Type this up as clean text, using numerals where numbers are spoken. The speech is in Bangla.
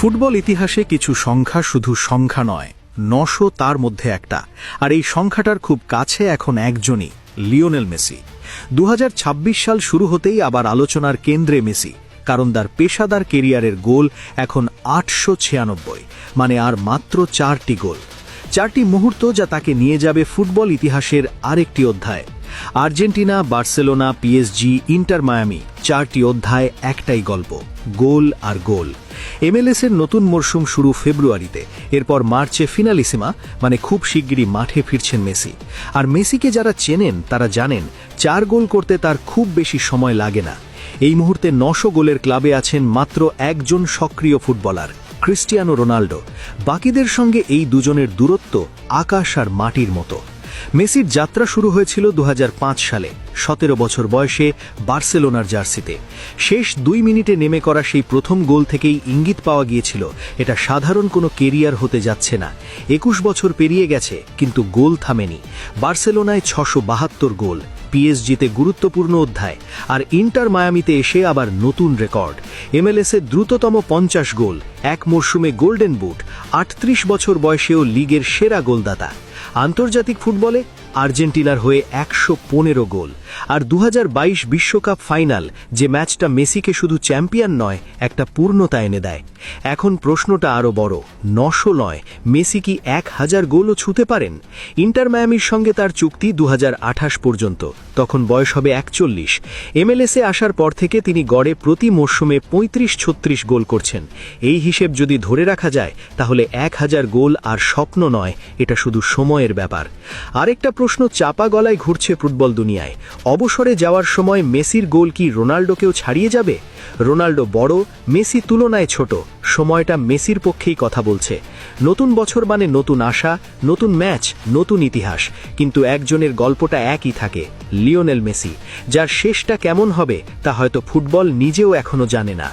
ফুটবল ইতিহাসে কিছু সংখ্যা শুধু সংখ্যা নয়, ৯০০ তার মধ্যে একটা। আর এই সংখ্যাটার খুব কাছে এখন একজনই, লিওনেল মেসি। ২০২৬ সাল শুরু হতেই আবার আলোচনার কেন্দ্রে মেসি, কারণ তার পেশাদার কেরিয়ারের গোল এখন ৮৯৬, মানে আর মাত্র ৪টি গোল, ৪টি মুহূর্ত যা তাকে নিয়ে যাবে ফুটবল ইতিহাসের আরেকটি অধ্যায়। Argentina, Barcelona, PSG, inter Miami, ৪টি অধ্যায়, একটাই গল্প, গোল আর গোল। এমএলএসের নতুন মরশুম শুরু ফেব্রুয়ারিতে, এরপর মার্চে ফিনালিসিমা, মানে খুব শিগগিরই মাঠে ফিরছেন মেসি। আর মেসিকে যারা চেনেন তারা জানেন ৪ গোল করতে তার খুব বেশি সময় লাগে না। এই মুহূর্তে ৯০০ গোলের ক্লাবে আছেন মাত্র একজন সক্রিয় ফুটবলার, ক্রিস্টিয়ানো রোনাল্ডো। বাকিদের সঙ্গে এই দুজনের দূরত্ব আকাশ আর মাটির মতো। মেসির যাত্রা শুরু হয়েছিল ২০০৫ সালে, ১৭ বছর বয়সে বার্সেলোনার জার্সিতে। শেষ ২ মিনিটে নেমে করা সেই প্রথম গোল থেকেই ইঙ্গিত পাওয়া গিয়েছিল এটা সাধারণ কোনো কেরিয়ার হতে যাচ্ছে না। ২১ বছর পেরিয়ে গেছে, কিন্তু গোল থামেনি। বার্সেলোনায় ৬৭২ গোল, পিএসজিতে গুরুত্বপূর্ণ অধ্যায়, আর ইন্টার মায়ামিতে এসে আবার নতুন রেকর্ড। এমএলএসে দ্রুততম ৫০ গোল, এক মরশুমে গোল্ডেন বুট, ৩৮ বছর বয়সেও লিগের সেরা গোলদাতা। আন্তর্জাতিক ফুটবলে আর্জেন্টিনার হয়ে ১১৫ গোল। আর ২০২২ বিশ্বকাপ ফাইনাল, যে ম্যাচটা মেসিকে শুধু চ্যাম্পিয়ন নয়, একটা পূর্ণতা এনে দেয়। এখন প্রশ্নটা আরও বড়, ৯০০ নয়, মেসি কি ১০০০ গোলও ছুঁতে পারেন? ইন্টার মায়ামির সঙ্গে তার চুক্তি ২০২৮ পর্যন্ত, তখন বয়স হবে ৪১। এমএলএসে আসার পর থেকে তিনি গড়ে প্রতি মরশুমে ৩৫-৩৬ গোল করছেন। এই হিসেব যদি ধরে রাখা যায়, তাহলে ১০০০ গোল আর স্বপ্ন নয়, এটা শুধু সময়ের ব্যাপার। আরেকটা প্রশ্ন চাপা গলায় ঘুরছে ফুটবল দুনিয়ায়, অবসরে যাওয়ার সময় মেসির গোল কি রোনাল্ডোকেও ছাড়িয়ে যাবে? রোনাল্ডো বড়, মেসি তুলনায় ছোট, সময়টা মেসির পক্ষেই কথা বলছে। নতুন বছর মানে নতুন আশা, নতুন ম্যাচ, নতুন ইতিহাস, কিন্তু একজনের গল্পটা একই থাকে, লিওনেল মেসি, যার শেষটা কেমন হবে তা হয়তো ফুটবল নিজেও এখনো জানে না।